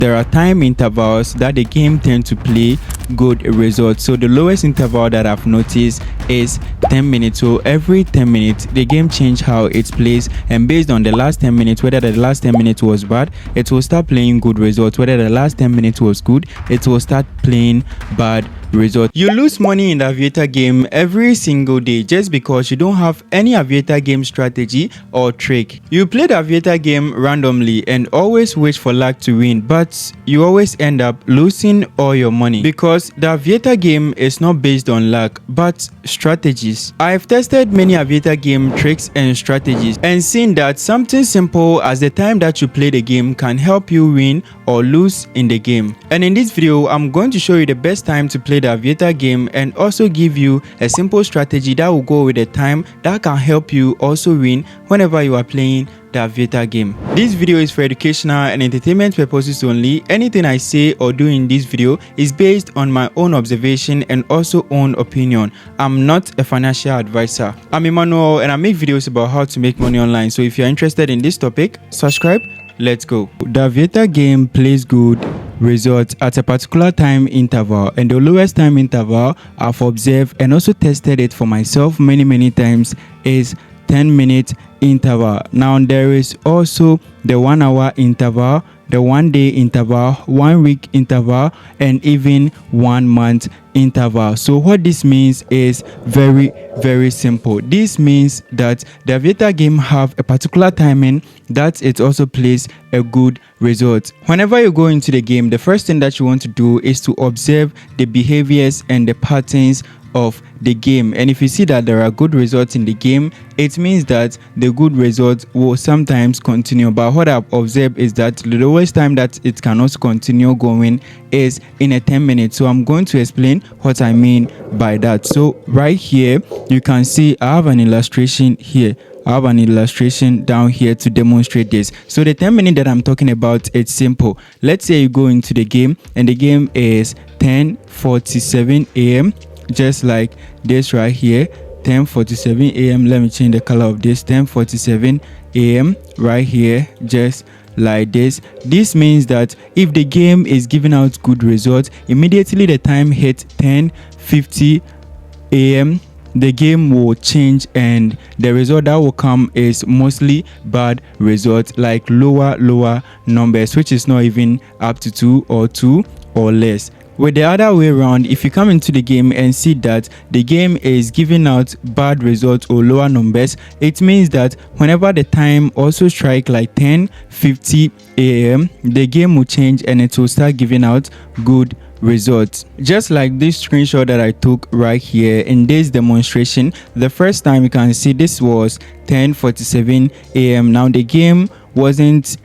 there are time intervals that the game tend to play good results. So the lowest interval that I've noticed is 10 minutes. So every 10 minutes the game change how it plays, and based on the last 10 minutes, whether the last 10 minutes was bad, it will start playing good results. Whether the last 10 minutes was good, it will start playing bad result. You lose money in the Aviator game every single day just because you don't have any Aviator game strategy or trick. You play the Aviator game randomly and always wish for luck to win, but you always end up losing all your money because the Aviator game is not based on luck but strategies. I've tested many Aviator game tricks and strategies and seen that something simple as the time that you play the game can help you win or lose in the game. And in this video, I'm going to show you the best time to play the Aviator game and also give you a simple strategy that will go with the time that can help you also win whenever you are playing the Aviator game. This video is for educational and entertainment purposes only. Anything I say or do in this video is based on my own observation and also own opinion. I'm not a financial advisor. I'm Emmanuel and I make videos about how to make money online. So if you're interested in this topic, subscribe. Let's go. The Aviator game plays good results at a particular time interval, and the lowest time interval I've observed and also tested it for myself many times is 10-minute interval. Now there is also the 1 hour interval, the 1 day interval, 1 week interval, and even 1 month interval. So what this means is very simple. This means that the Aviator game have a particular timing that it also plays a good result. Whenever you go into the game, the first thing that you want to do is to observe the behaviors and the patterns of the game, and if you see that there are good results in the game, it means that the good results will sometimes continue. But what I've observed is that the lowest time that it can also continue going is in a 10 minutes. So I'm going to explain what I mean by that. So right here you can see I have an illustration here. I have an illustration down here to demonstrate this. So the 10 minutes that I'm talking about, it's simple. Let's say you go into the game and the game is 10:47 a.m. just like this right here, 10:47 a.m. Let me change the color of this. 10:47 a.m. right here, just like this. This means that if the game is giving out good results, immediately the time hits 10:50 a.m. the game will change and the result that will come is mostly bad results, like lower numbers, which is not even up to 2 or less. With the other way around, if you come into the game and see that the game is giving out bad results or lower numbers, it means that whenever the time also strike like 10:50 a.m. the game will change and it will start giving out good results. Just like this screenshot that I took right here in this demonstration, the first time you can see this was 10:47 a.m. Now the game wasn't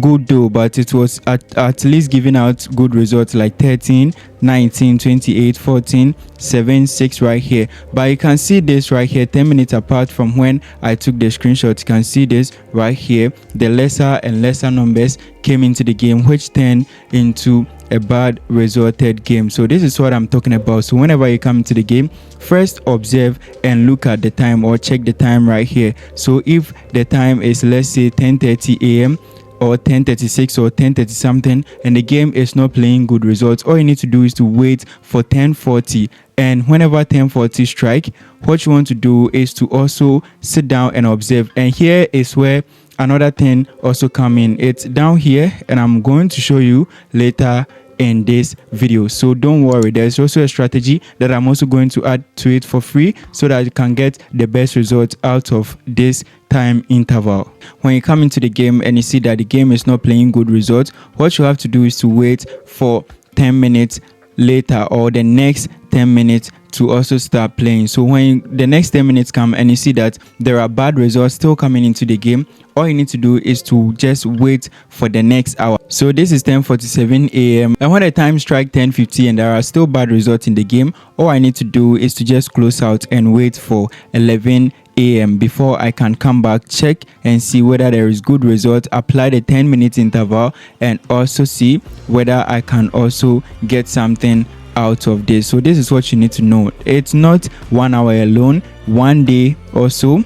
good though, but it was at least giving out good results like 13, 19, 28, 14, 7, 6 right here. But you can see this right here 10 minutes apart from when I took the screenshot. You can see this right here, the lesser and lesser numbers came into the game, which turned into a bad resulted game. So this is what I'm talking about. So whenever you come into the game, first observe and look at the time or check the time right here. So if the time is, let's say, 10:30 a.m. or 10:36 or 10:30 something and the game is not playing good results, all you need to do is to wait for 10:40, and whenever 10:40 strike, what you want to do is to also sit down and observe. And here is where another thing also come in. It's down here and I'm going to show you later in this video, so don't worry. There's also a strategy that I'm also going to add to it for free so that you can get the best results out of this time interval. When you come into the game and you see that the game is not playing good results, what you have to do is to wait for 10 minutes later or the next 10 minutes to also start playing. So when the next 10 minutes come and you see that there are bad results still coming into the game, all you need to do is to just wait for the next hour. So this is 10:47 a.m. and when the time strike 10:50 and there are still bad results in the game, all I need to do is to just close out and wait for 11 a.m. before I can come back, check and see whether there is good result, apply the 10-minute interval and also see whether I can also get something out of this. So this is what you need to know. It's not 1 hour alone, 1 day also,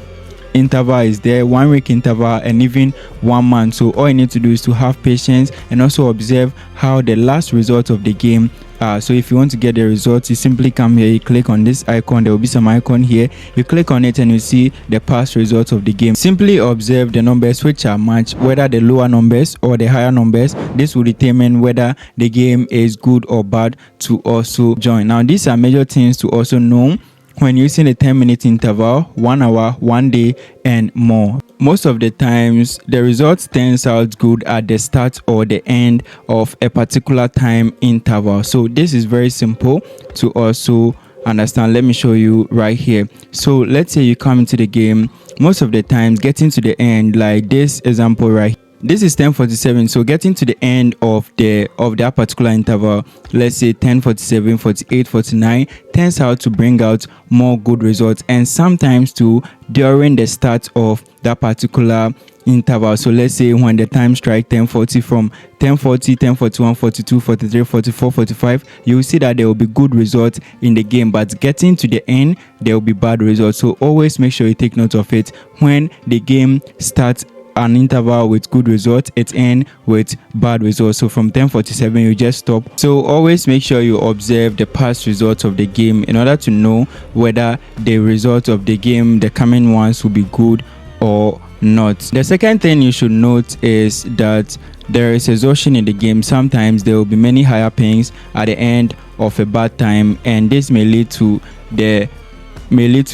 interval is there, 1 week interval, and even 1 month. So all you need to do is to have patience and also observe how the last result of the game. So if you want to get the results, you simply come here, you click on this icon. There will be some icon here, you click on it and you see the past results of the game. Simply observe the numbers which are matched, whether the lower numbers or the higher numbers. This will determine whether the game is good or bad to also join. Now these are major things to also know when using a 10-minute interval, 1 hour, 1 day, and more. Most of the times, the results turns out good at the start or the end of a particular time interval. So this is very simple to also understand. Let me show you right here. So let's say you come into the game. Most of the times, getting to the end, like this example right here. This is 10:47, so getting to the end of that particular interval, let's say 10:47, 48, 49, turns out to bring out more good results, and sometimes too during the start of that particular interval. So let's say when the time strike 10:40, from 10:40, 10:41, 42, 43, 44, 45, you will see that there will be good results in the game, but getting to the end there will be bad results. So always make sure you take note of it. When the game starts an interval with good results, it ends with bad results. So from 10:47 you just stop. So always make sure you observe the past results of the game in order to know whether the results of the game, the coming ones, will be good or not. The second thing you should note is that there is exhaustion in the game. Sometimes there will be many higher pings at the end of a bad time, and this may lead to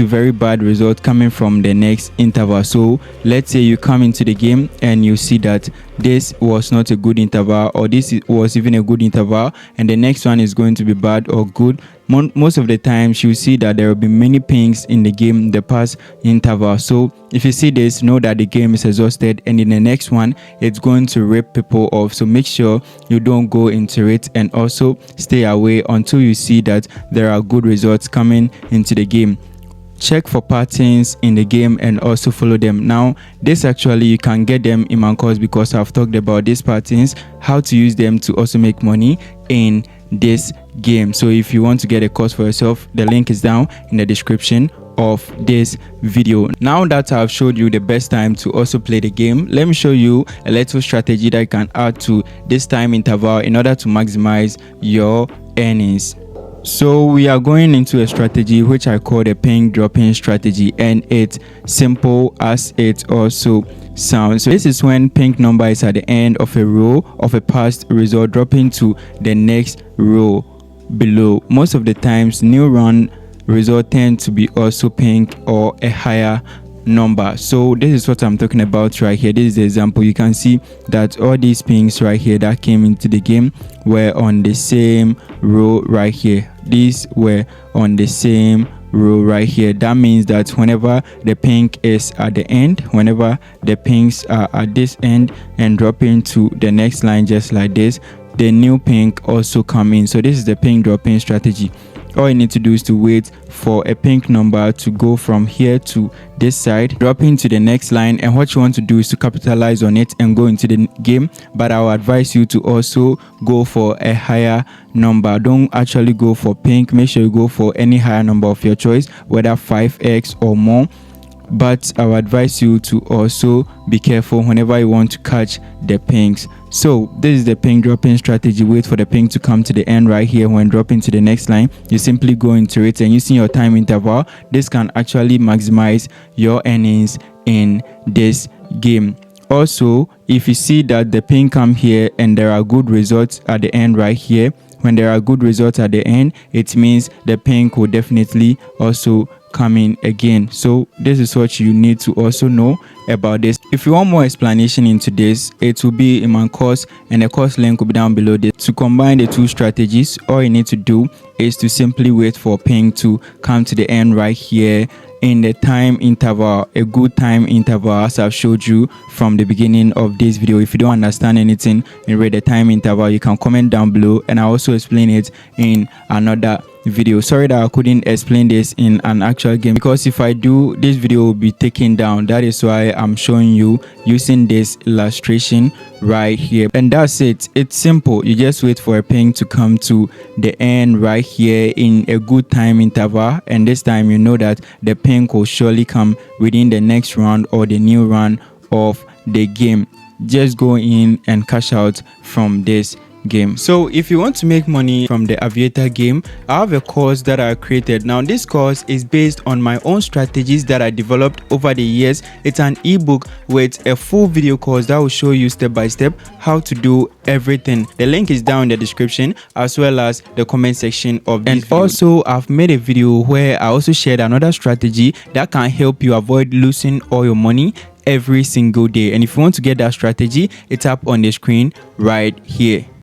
very bad results coming from the next interval. So let's say you come into the game and you see that this was not a good interval, or this was even a good interval, and the next one is going to be bad or good. Most of the times you see that there will be many pings in the game, the past interval. So if you see this, know that the game is exhausted, and in the next one it's going to rip people off. So make sure you don't go into it, and also stay away until you see that there are good results coming into the game. Check for patterns in the game and also follow them. Now this actually you can get them in my course, because I've talked about these patterns, how to use them to also make money in this game. So if you want to get a course for yourself, the link is down in the description of this video. Now that I've showed you the best time to also play the game, let me show you a little strategy that you can add to this time interval in order to maximize your earnings. So we are going into a strategy which I call the ping dropping strategy, and it's simple as it also sounds. So this is when pink number is at the end of a row of a past result, dropping to the next row below. Most of the times new run result tend to be also pink or a higher number. So this is what I'm talking about right here. This is the example. You can see that all these pings right here that came into the game were on the same row right here. These were on the same row right here. That means that whenever the pink is at the end, whenever the pinks are at this end and drop into the next line just like this, the new pink also come in. So this is the pink dropping strategy. All you need to do is to wait for a pink number to go from here to this side, drop into the next line, and what you want to do is to capitalize on it and go into the game. But I will advise you to also go for a higher number. Don't actually go for pink. Make sure you go for any higher number of your choice, whether 5x or more. But I will advise you to also be careful whenever you want to catch the pinks. So this is the pink dropping strategy. Wait for the pink to come to the end right here. When dropping to the next line, you simply go into it, and using your time interval, this can actually maximize your earnings in this game. Also, if you see that the pink come here and there are good results at the end right here, when there are good results at the end, it means the pink will definitely also come in again. So this is what you need to also know about this. If you want more explanation into this, it will be in my course, and the course link will be down below this. To combine the two strategies, all you need to do is to simply wait for pink to come to the end right here in the time interval, a good time interval, as I've showed you from the beginning of this video. If you don't understand anything in the time interval, you can comment down below, and I also explain it in another video. Sorry that I couldn't explain this in an actual game, because if I do, this video will be taken down. That is why I'm showing you using this illustration right here. And that's it. It's simple. You just wait for a ping to come to the end right here in a good time interval, and this time you know that the ping will surely come within the next round or the new round of the game. Just go in and cash out from this game. So if you want to make money from the Aviator game, I have a course that I created. Now this course is based on my own strategies that I developed over the years. It's an ebook with a full video course that will show you step by step how to do everything. The link is down in the description as well as the comment section of this video. Also, I've made a video where I also shared another strategy that can help you avoid losing all your money every single day. And if you want to get that strategy, it's up on the screen right here.